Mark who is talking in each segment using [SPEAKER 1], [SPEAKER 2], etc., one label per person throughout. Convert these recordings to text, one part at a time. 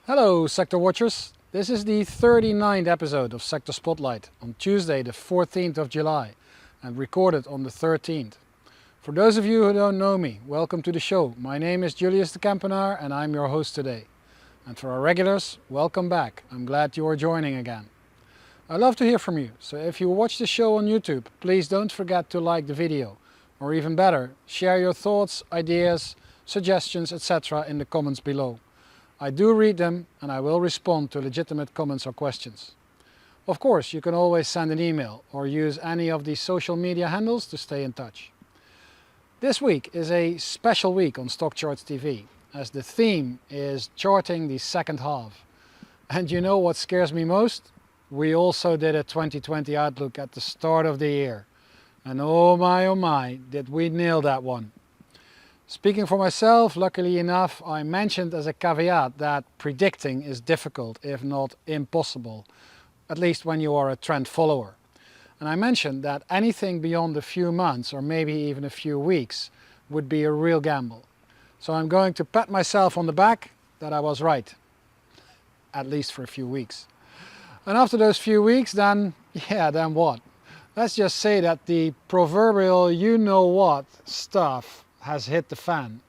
[SPEAKER 1] Hello Sector Watchers, this is the 39th episode of Sector Spotlight on Tuesday the 14th of July and recorded on the 13th. For those of you who don't know me, welcome to the show. My name is Julius de Kempenaer and I'm your host today. And for our regulars, welcome back. I'm glad you are joining again. I love to hear from you, so if you watch the show on YouTube, please don't forget to like the video, or even better, share your thoughts, ideas, suggestions, etc. in the comments below. I do read them and I will respond to legitimate comments or questions. Of course, you can always send an email or use any of the social media handles to stay in touch. This week is a special week on StockCharts TV, as the theme is charting the second half. And you know what scares me most? We also did a 2020 outlook at the start of the year. And oh my, did we nail that one. Speaking for myself, luckily enough, I mentioned as a caveat that predicting is difficult, if not impossible, at least when you are a trend follower. And I mentioned that anything beyond a few months or maybe even a few weeks would be a real gamble. So I'm going to pat myself on the back that I was right, at least for a few weeks. And after those few weeks, then what? Let's just say that the proverbial you-know-what stuff has hit the fan.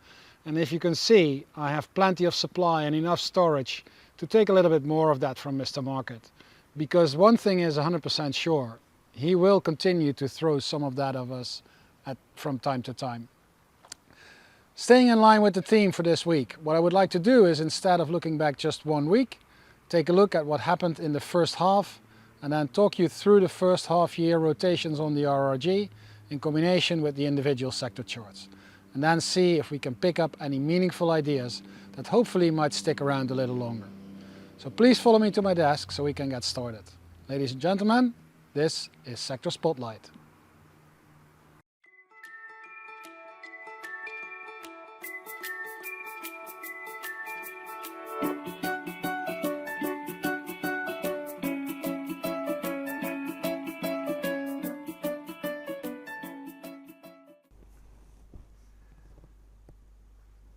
[SPEAKER 1] And if you can see, I have plenty of supply and enough storage to take a little bit more of that from Mr. Market. Because one thing is 100% sure, he will continue to throw some of that of us from time to time. Staying in line with the theme for this week, what I would like to do is, instead of looking back just 1 week, take a look at what happened in the first half and then talk you through the first half year rotations on the RRG in combination with the individual sector charts. And then see if we can pick up any meaningful ideas that hopefully might stick around a little longer. So please follow me to my desk so we can get started. Ladies and gentlemen, this is Sector Spotlight.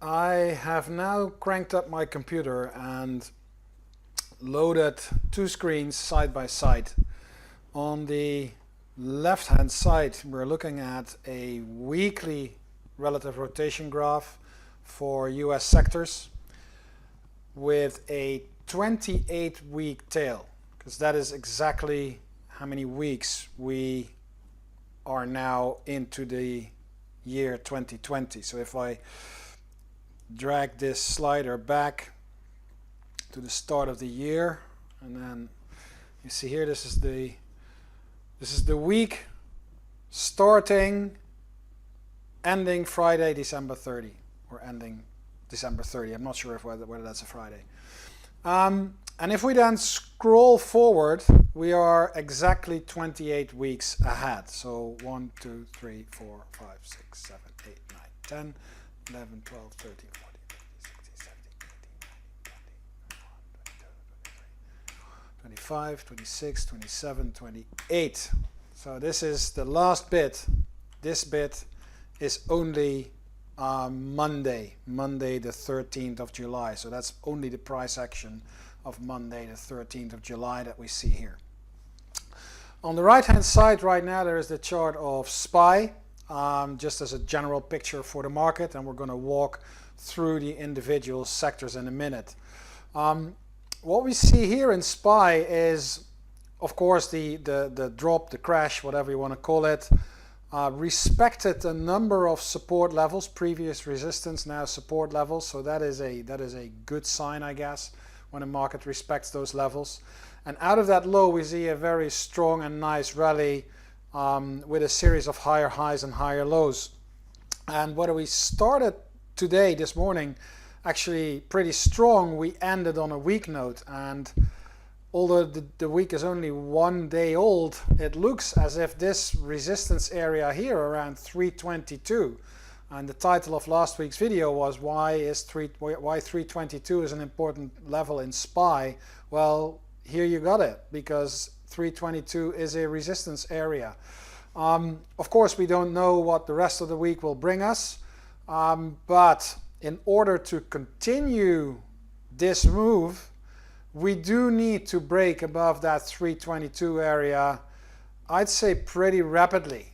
[SPEAKER 1] I have now cranked up my computer and loaded two screens side by side. On the left hand side we're looking at a weekly relative rotation graph for US sectors with a 28-week tail, because that is exactly how many weeks we are now into the year 2020. So if I drag this slider back to the start of the year, and then you see here, this is the week ending Friday, December 30, or ending December 30. I'm not sure whether that's a Friday. And if we then scroll forward, we are exactly 28 weeks ahead. So 1, 2, 3, 4, 5, 6, 7, 8, 9, 10, 11, 12, 13, 14, 15, 16, 17, 18, 19, 20, 25, 26, 27, 28. So this is the last bit. This bit is only Monday the 13th of July. So that's only the price action of Monday the 13th of July that we see here. On the right hand side right now there is the chart of SPY, just as a general picture for the market, and we're going to walk through the individual sectors in a minute. What we see here in SPY is, of course, the drop, the crash, whatever you want to call it, respected a number of support levels, previous resistance, now support levels. So that is a good sign, I guess, when a market respects those levels. And out of that low, we see a very strong and nice rally with a series of higher highs and higher lows. And whether we started today, this morning, actually pretty strong, we ended on a weak note. And although the week is only 1 day old, it looks as if this resistance area here around 322, and the title of last week's video was why 322 is an important level in SPY. Well, here you got it, because 322 is a resistance area. Of course, we don't know what the rest of the week will bring us, but in order to continue this move, we do need to break above that 322 area, I'd say pretty rapidly,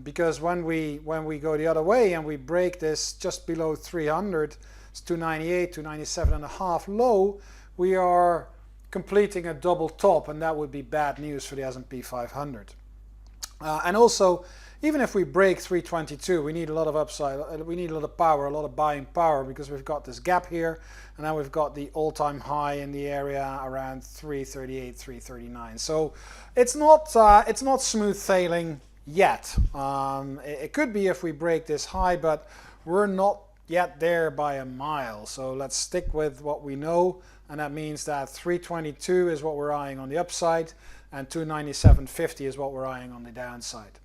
[SPEAKER 1] because when we go the other way and we break this just below 300, it's 298, 297 and a half low, we are completing a double top, and that would be bad news for the S&P 500. And also, even if we break 322, we need a lot of upside, we need a lot of power, a lot of buying power, because we've got this gap here, and now we've got the all-time high in the area around 338, 339. So it's not smooth sailing yet. It could be if we break this high, but we're not yet there by a mile. So let's stick with what we know, and that means that 322 is what we're eyeing on the upside, and 297.50 is what we're eyeing on the downside.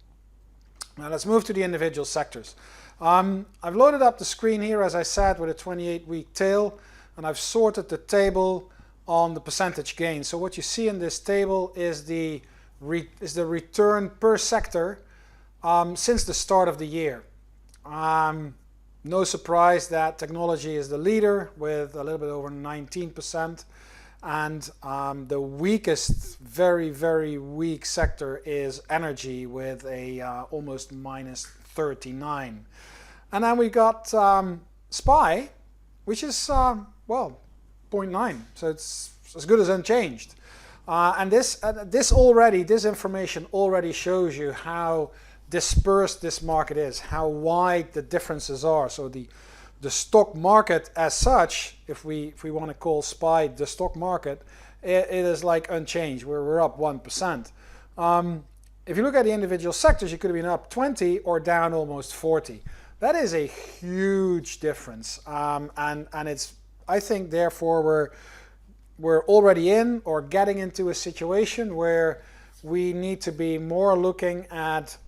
[SPEAKER 1] Now let's move to the individual sectors. I've loaded up the screen here, as I said, with a 28-week tail, and I've sorted the table on the percentage gain. So what you see in this table is the return per sector since the start of the year. No surprise that technology is the leader with a little bit over 19%. And the weakest, very, very weak sector is energy with a almost minus 39. And then we got SPY, which is, well, 0.9. So it's as good as unchanged. And this information already shows you how dispersed this market is, how wide the differences are. So the stock market as such, if we want to call SPY the stock market, it is like unchanged. We're up 1%. If you look at the individual sectors, you could have been up 20 or down almost 40. That is a huge difference, and it's, I think, therefore we're already in or getting into a situation where we need to be more looking at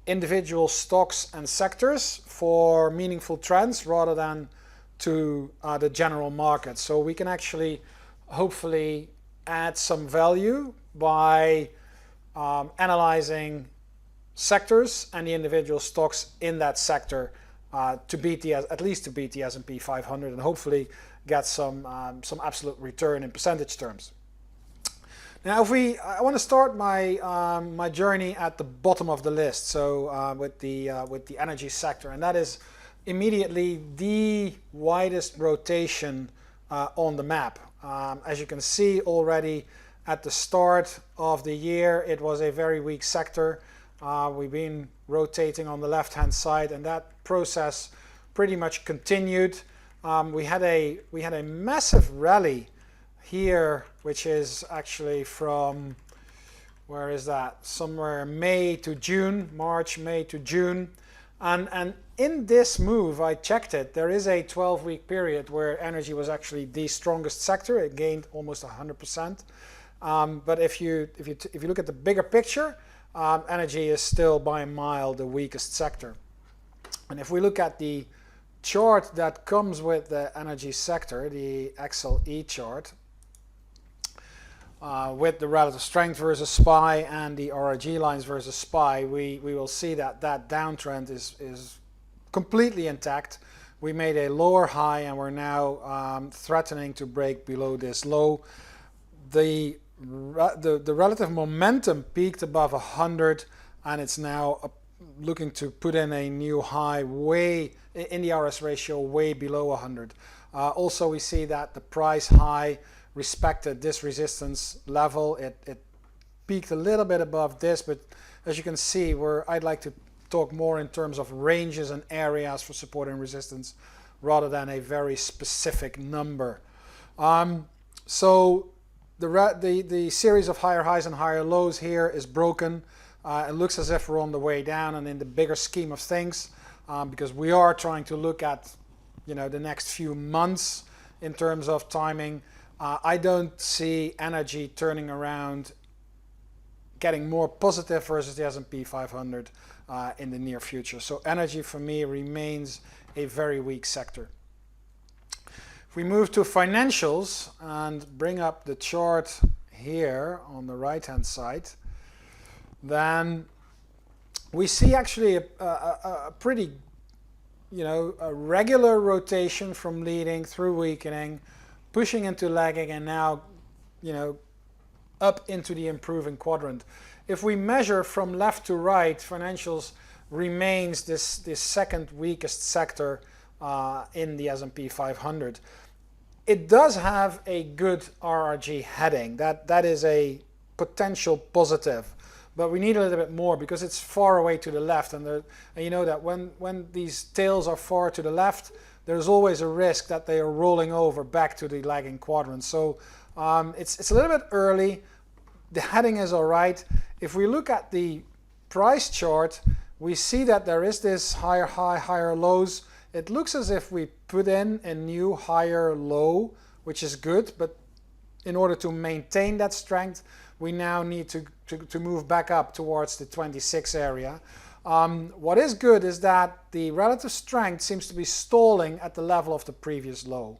[SPEAKER 1] individual stocks and sectors for meaningful trends rather than to the general market. So we can actually hopefully add some value by analyzing sectors and the individual stocks in that sector to beat the, at least to beat the S&P 500, and hopefully get some absolute return in percentage terms. Now, I want to start my my journey at the bottom of the list, so with the energy sector, and that is immediately the widest rotation on the map. As you can see already at the start of the year, it was a very weak sector. We've been rotating on the left-hand side, and that process pretty much continued. We had a massive rally here, which is actually from, where is that? Somewhere May to June, March, May to June. And in this move, I checked it, there is a 12-week period where energy was actually the strongest sector. It gained almost 100%. But if you look at the bigger picture, energy is still by a mile the weakest sector. And if we look at the chart that comes with the energy sector, the XLRE chart, with the relative strength versus SPY and the RRG lines versus SPY, we will see that that downtrend is completely intact. We made a lower high, and we're now threatening to break below this low. The relative momentum peaked above 100, and it's now looking to put in a new high way in the RS ratio way below 100. Also, we see that the price high respected this resistance level. It peaked a little bit above this, but as you can see, I'd like to talk more in terms of ranges and areas for support and resistance rather than a very specific number. So the series of higher highs and higher lows here is broken. It looks as if we're on the way down, and in the bigger scheme of things, because we are trying to look at, the next few months in terms of timing, I don't see energy turning around, getting more positive versus the S&P 500 in the near future. So energy for me remains a very weak sector. If we move to financials and bring up the chart here on the right hand side, then we see actually a pretty, a regular rotation from leading through weakening pushing into lagging, and now, up into the improving quadrant. If we measure from left to right, financials remains this second weakest sector in the S&P 500. It does have a good RRG heading. That is a potential positive, but we need a little bit more because it's far away to the left, and you know that when these tails are far to the left, there's always a risk that they are rolling over back to the lagging quadrant. So it's a little bit early. The heading is all right. If we look at the price chart, we see that there is this higher high, higher lows. It looks as if we put in a new higher low, which is good, but in order to maintain that strength, we now need to move back up towards the 26 area. What is good is that the relative strength seems to be stalling at the level of the previous low.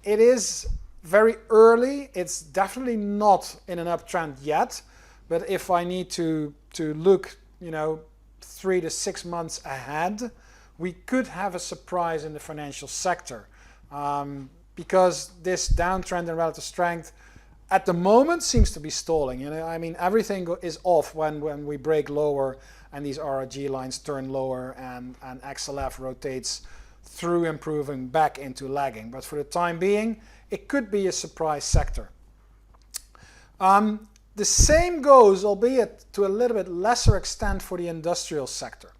[SPEAKER 1] It is very early. It's definitely not in an uptrend yet, but if I need to look, 3 to 6 months ahead, we could have a surprise in the financial sector, because this downtrend in relative strength at the moment seems to be stalling. Everything is off when we break lower and these RRG lines turn lower and XLF rotates through improving back into lagging. But for the time being, it could be a surprise sector. The same goes, albeit to a little bit lesser extent, for the industrial sector.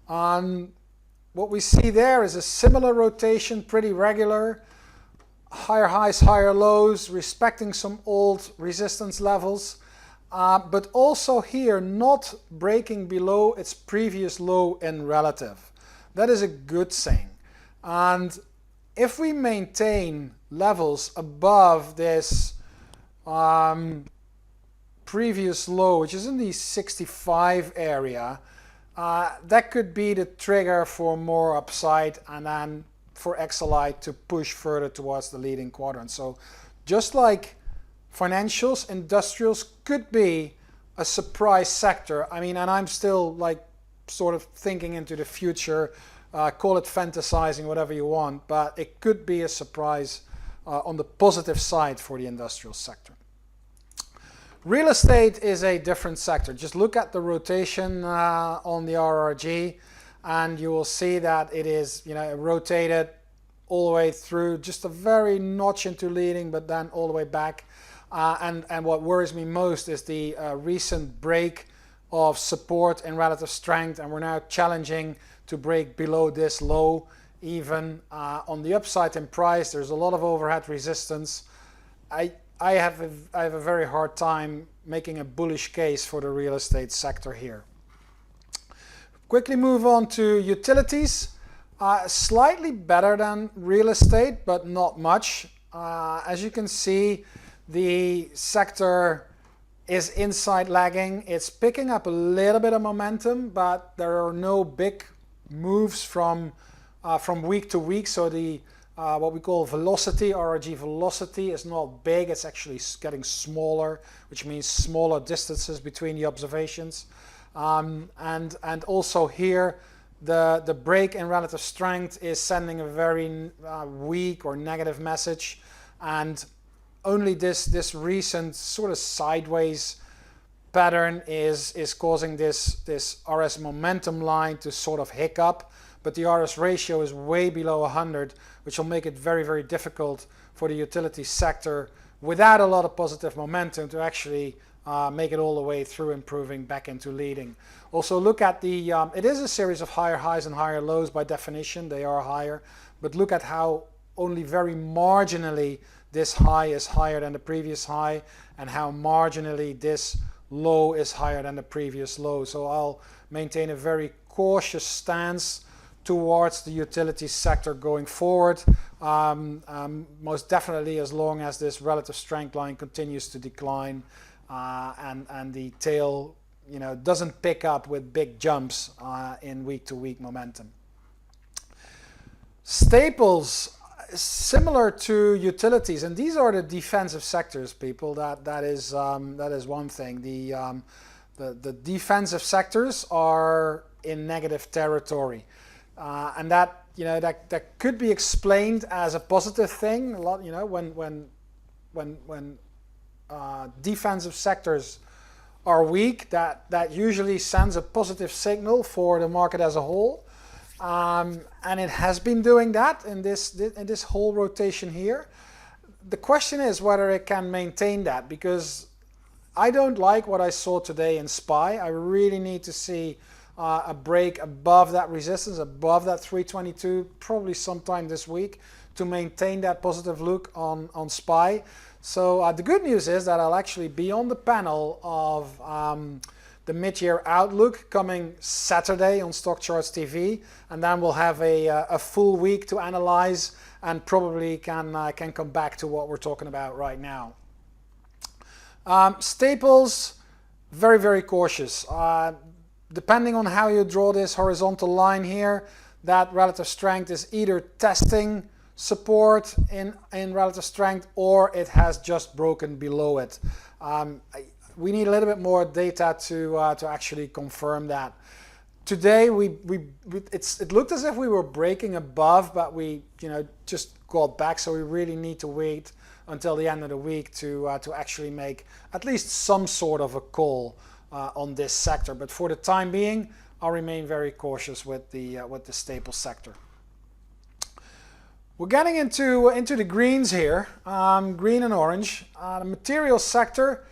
[SPEAKER 1] What we see there is a similar rotation, pretty regular, higher highs, higher lows, respecting some old resistance levels, but also here not breaking below its previous low in relative. That is a good thing. And if we maintain levels above this previous low, which is in the 65 area, that could be the trigger for more upside, and then for XLI to push further towards the leading quadrant. So just like financials, industrials could be a surprise sector. And I'm still sort of thinking into the future, call it fantasizing, whatever you want, but it could be a surprise on the positive side for the industrial sector. Real estate is a different sector. Just look at the rotation on the RRG, and you will see that it is, rotated all the way through, just a very notch into leading, but then all the way back. And what worries me most is the recent break of support and relative strength, and we're now challenging to break below this low. Even on the upside in price, there's a lot of overhead resistance. I have a very hard time making a bullish case for the real estate sector here. Quickly move on to utilities. Slightly better than real estate, but not much. As you can see, the sector is inside lagging. It's picking up a little bit of momentum, but there are no big moves from week to week. So the what we call velocity, RRG velocity, is not big. It's actually getting smaller, which means smaller distances between the observations. And also here, the break in relative strength is sending a very weak or negative message, and only this recent sort of sideways pattern is causing this RS momentum line to sort of hiccup, but the RS ratio is way below 100, which will make it very, very difficult for the utility sector without a lot of positive momentum to actually make it all the way through improving back into leading. Also look at the, it is a series of higher highs and higher lows by definition, they are higher, but look at how only very marginally this high is higher than the previous high, and how marginally this low is higher than the previous low. So I'll maintain a very cautious stance towards the utility sector going forward, most definitely as long as this relative strength line continues to decline and the tail doesn't pick up with big jumps in week-to-week momentum. Staples, similar to utilities, and these are the defensive sectors, people. That is one thing. The defensive sectors are in negative territory. and that that could be explained as a positive thing. A lot, when defensive sectors are weak, that usually sends a positive signal for the market as a whole, and it has been doing that in this whole rotation here. The question is whether it can maintain that, because I don't like what I saw today in SPY. I really need to see a break above that resistance, above that 322, probably sometime this week, to maintain that positive look on SPY. So the good news is that I'll actually be on the panel of the mid-year outlook coming Saturday on StockCharts TV, and then we'll have a full week to analyze and probably can come back to what we're talking about right now. Staples, very, very cautious. Depending on how you draw this horizontal line here, that relative strength is either testing support in relative strength, or it has just broken below it. We need a little bit more data to actually confirm that. Today it looked as if we were breaking above, but we just got back. So we really need to wait until the end of the week to actually make at least some sort of a call on this sector. But for the time being, I'll remain very cautious with the Staples sector. We're getting into the greens here, green and orange. The materials sector,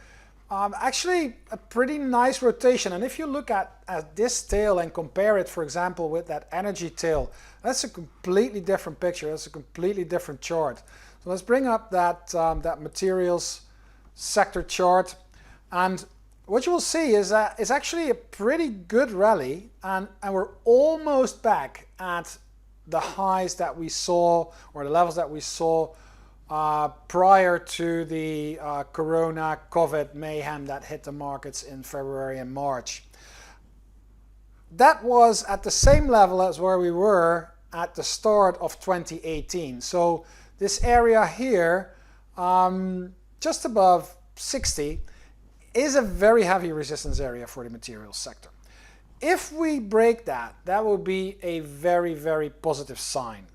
[SPEAKER 1] actually a pretty nice rotation. And if you look at this tail and compare it, for example, with that energy tail, that's a completely different picture. That's a completely different chart. So let's bring up that materials sector chart. And what you will see is that it's actually a pretty good rally, and we're almost back at the highs that we saw, or the levels that we saw prior to the Corona COVID mayhem that hit the markets in February and March. That was at the same level as where we were at the start of 2018. So this area here, just above 60, is a very heavy resistance area for the materials sector. If we break that, that will be a very, very positive sign.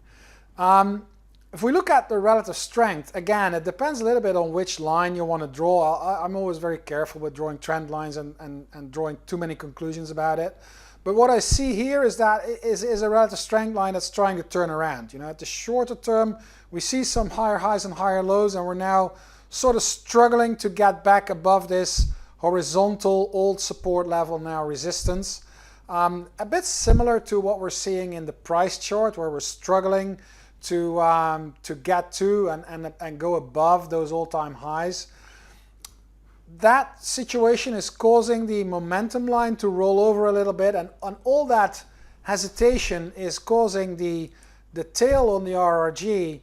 [SPEAKER 1] If we look at the relative strength, again, it depends a little bit on which line you want to draw. I'm always very careful with drawing trend lines and drawing too many conclusions about it. But what I see here is that is a relative strength line that's trying to turn around. At the shorter term, we see some higher highs and higher lows, and we're now sort of struggling to get back above this horizontal old support level, now resistance. A bit similar to what we're seeing in the price chart, where we're struggling to get to and go above those all-time highs. That situation is causing the momentum line to roll over a little bit, and all that hesitation is causing the tail on the RRG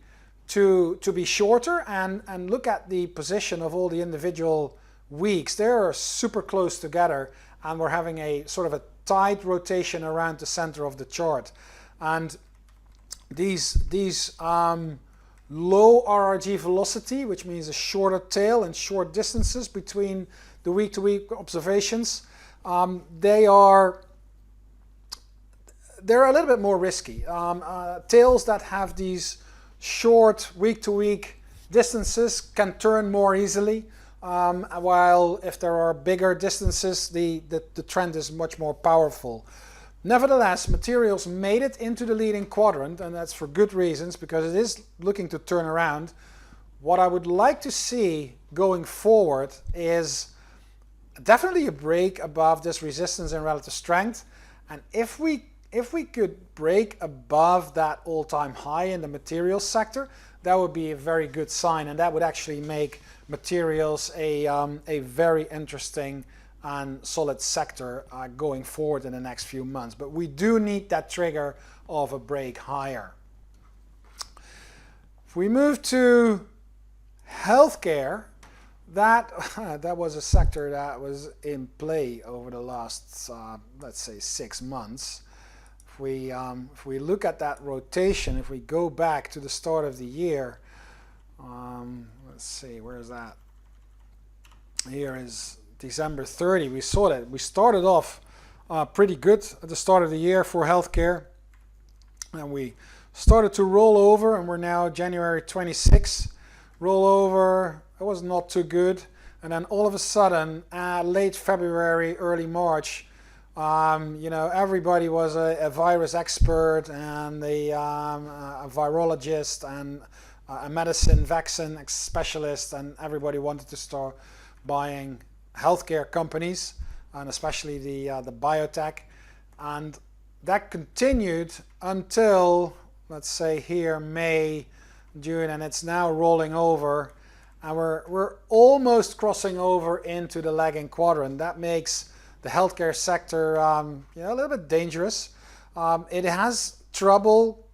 [SPEAKER 1] to be shorter, and look at the position of all the individual weeks. They're super close together, and we're having a sort of a tight rotation around the center of the chart. And these low RRG velocity, which means a shorter tail and short distances between the week-to-week observations, they're a little bit more risky. Tails that have these short week-to-week distances can turn more easily, while if there are bigger distances, the trend is much more powerful. Nevertheless, materials made it into the leading quadrant, and that's for good reasons, because it is looking to turn around. What I would like to see going forward is definitely a break above this resistance and relative strength. And if we could break above that all-time high in the materials sector, that would be a very good sign, and that would actually make materials a very interesting and solid sector going forward in the next few months. But we do need that trigger of a break higher. If we move to healthcare, that was a sector that was in play over the last, let's say, 6 months. If we look at that rotation, if we go back to the start of the year, let's see, where is that? Here is December 30. We saw that we started off pretty good at the start of the year for healthcare. and we started to roll over, and we're now January 26. Roll over, it was not too good, and then all of a sudden, late February, early March, everybody was a virus expert and a virologist and a medicine vaccine specialist, and everybody wanted to start buying healthcare companies, and especially the biotech, and that continued until, let's say here, May, June, and it's now rolling over, and we're almost crossing over into the lagging quadrant. That makes the healthcare sector a little bit dangerous. It has trouble,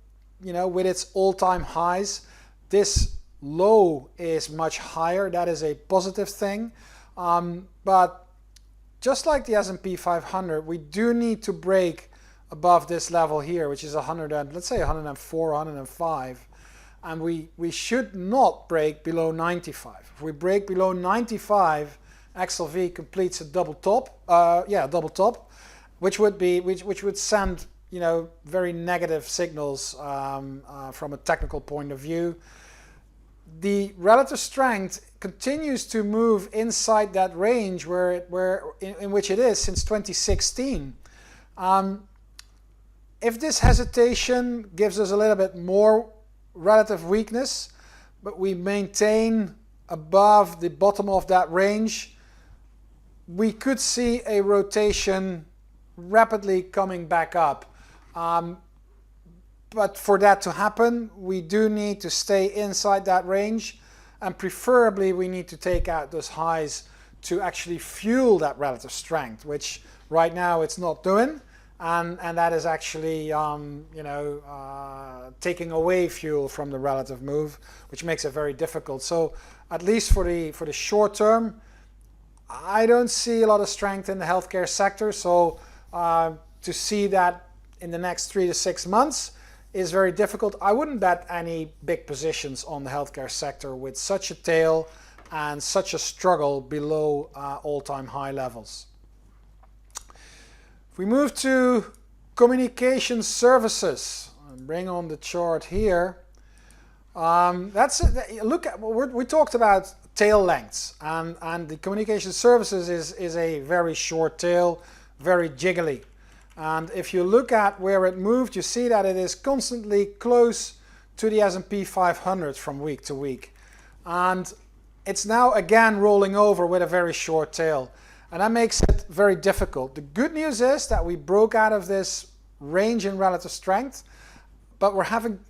[SPEAKER 1] with its all-time highs. This low is much higher. That is a positive thing. But just like the S&P 500, we do need to break above this level here, which is 100, let's say 104, 105. And we should not break below 95. If we break below 95, XLV completes a double top, double top, which would send very negative signals from a technical point of view. The relative strength continues to move inside that range in which it is since 2016. If this hesitation gives us a little bit more relative weakness, but we maintain above the bottom of that range, we could see a rotation rapidly coming back up. But for that to happen, we do need to stay inside that range, and preferably we need to take out those highs to actually fuel that relative strength, which right now it's not doing, and that is actually taking away fuel from the relative move, which makes it very difficult. So at least for the short term, I don't see a lot of strength in the healthcare sector. So to see that in the next 3 to 6 months is very difficult. I wouldn't bet any big positions on the healthcare sector with such a tail and such a struggle below all-time high levels. If we move to communication services, and bring on the chart here, look at we talked about tail lengths, and the communication services is a very short tail, very jiggly. And if you look at where it moved, you see that it is constantly close to the S&P 500 from week to week. And it's now again rolling over with a very short tail. And that makes it very difficult. The good news is that we broke out of this range in relative strength, but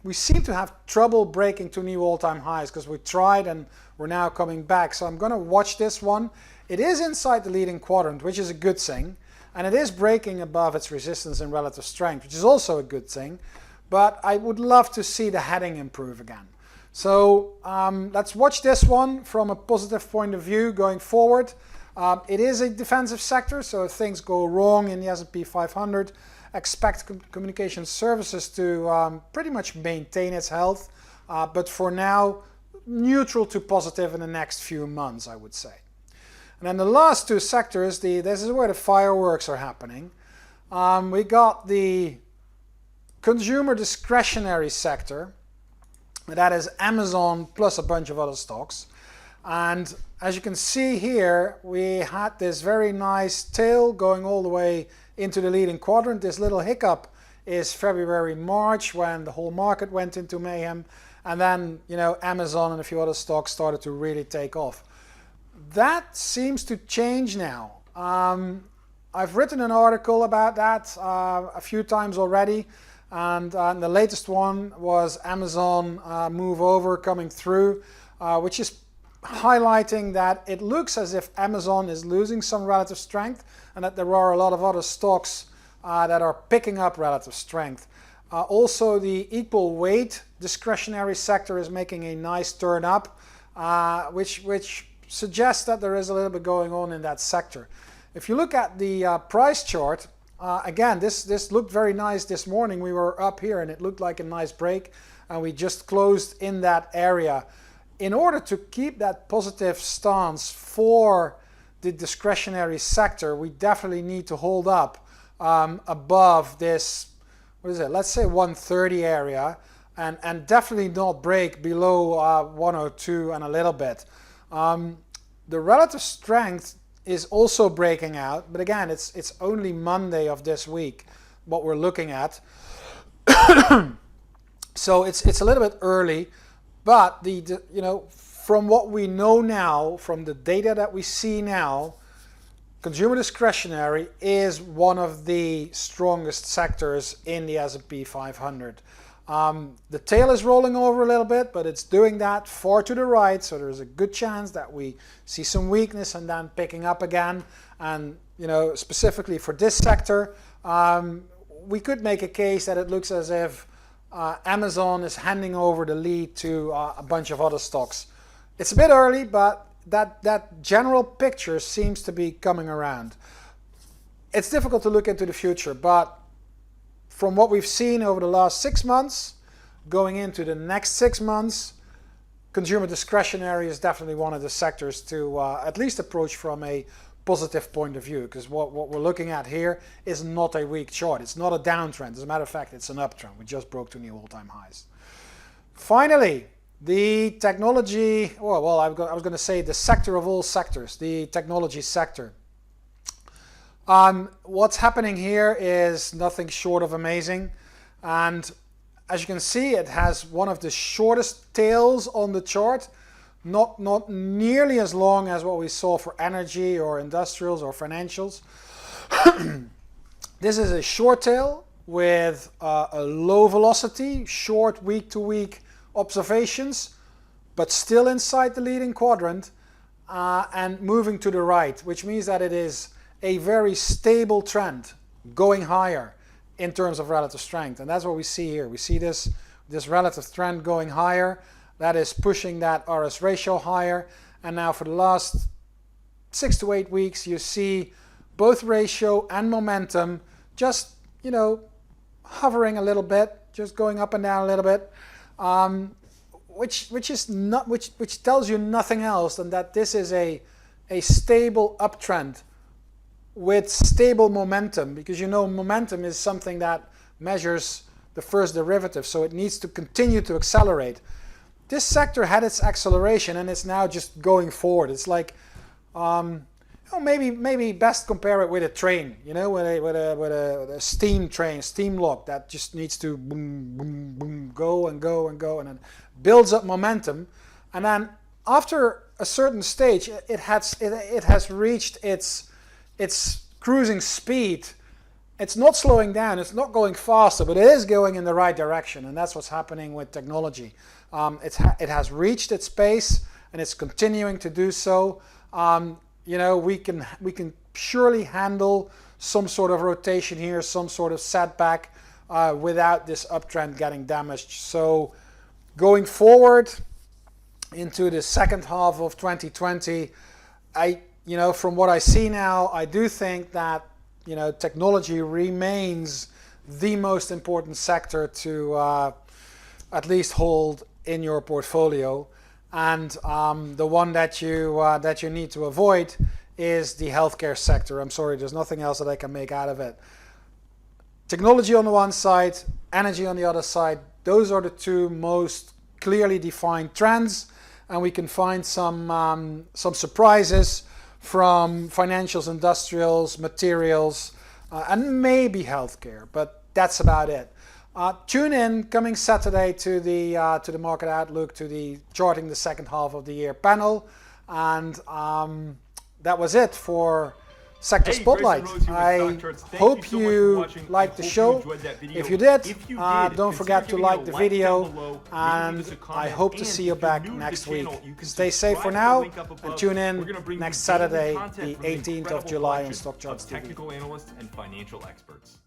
[SPEAKER 1] we seem to have trouble breaking to new all-time highs, because we tried and we're now coming back. So I'm going to watch this one. It is inside the leading quadrant, which is a good thing. And it is breaking above its resistance and relative strength, which is also a good thing. But I would love to see the heading improve again. So let's watch this one from a positive point of view going forward. It is a defensive sector, so if things go wrong in the S&P 500, expect communication services to pretty much maintain its health. But for now, neutral to positive in the next few months, I would say. And then the last two sectors, this is where the fireworks are happening. We got the consumer discretionary sector. That is Amazon plus a bunch of other stocks. And as you can see here, we had this very nice tail going all the way into the leading quadrant. This little hiccup is February, March, when the whole market went into mayhem. And then, Amazon and a few other stocks started to really take off. That seems to change now. I've written an article about that a few times already, and the latest one was Amazon move over coming through, which is highlighting that it looks as if Amazon is losing some relative strength, and that there are a lot of other stocks that are picking up relative strength. Also, the equal weight discretionary sector is making a nice turn up, which suggests that there is a little bit going on in that sector. If you look at the price chart, again, this looked very nice this morning. We were up here and it looked like a nice break, and we just closed in that area. In order to keep that positive stance for the discretionary sector, we definitely need to hold up above this what is it? Let's say 130 area, and definitely not break below 102 and a little bit. The relative strength is also breaking out, but again, it's only Monday of this week what we're looking at. So it's a little bit early, but you know, from what we know now, from the data that we see now, consumer discretionary is one of the strongest sectors in the S&P 500. The tail is rolling over a little bit, but it's doing that far to the right, so there's a good chance that we see some weakness and then picking up again. And you know, specifically for this sector, we could make a case that it looks as if Amazon is handing over the lead to a bunch of other stocks. It's a bit early, but that general picture seems to be coming around. It's difficult to look into the future, but from what we've seen over the last 6 months, going into the next 6 months, consumer discretionary is definitely one of the sectors to at least approach from a positive point of view, because what we're looking at here is not a weak chart. It's not a downtrend. As a matter of fact, it's an uptrend. We just broke 2 new all-time highs. Finally, the technology, well, I was going to say the sector of all sectors, the technology sector. What's happening here is nothing short of amazing, and as you can see, it has one of the shortest tails on the chart, not nearly as long as what we saw for energy or industrials or financials. This is a short tail with a low velocity, short week-to-week observations, but still inside the leading quadrant and moving to the right, which means that it is a very stable trend going higher in terms of relative strength. And that's what we see here. We see this relative trend going higher. That is pushing that RS ratio higher. And now for the last 6 to 8 weeks, you see both ratio and momentum just, you know, hovering a little bit, just going up and down a little bit, which tells you nothing else than that this is a stable uptrend with stable momentum, because you know momentum is something that measures the first derivative, so it needs to continue to accelerate. This sector had its acceleration and it's now just going forward. It's like, maybe best compare it with a train, you know, with a steam train, steam lock that just needs to boom, boom, boom, go and go and go, and then builds up momentum, and then after a certain stage, it has reached its cruising speed. It's not slowing down, it's not going faster, but it is going in the right direction, and that's what's happening with technology. It has reached its pace and it's continuing to do so. You know, we can surely handle some sort of rotation here, some sort of setback without this uptrend getting damaged. So going forward into the second half of 2020, you know, from what I see now, I do think that, you know, technology remains the most important sector to at least hold in your portfolio, and the one that you need to avoid is the healthcare sector. I'm sorry, there's nothing else that I can make out of it. Technology on the one side, energy on the other side, those are the two most clearly defined trends, and we can find some surprises from financials, industrials, materials, and maybe healthcare, but that's about it. Tune in coming Saturday to the Market Outlook, to the Charting the Second Half of the Year panel, and that was it for Sector Spotlight. I hope you liked the show. If you did, don't forget to like the video, and I hope to see you back next week. Stay safe for now, and tune in next Saturday, the 18th of July on StockCharts TV.
[SPEAKER 2] Technical analysts and financial experts.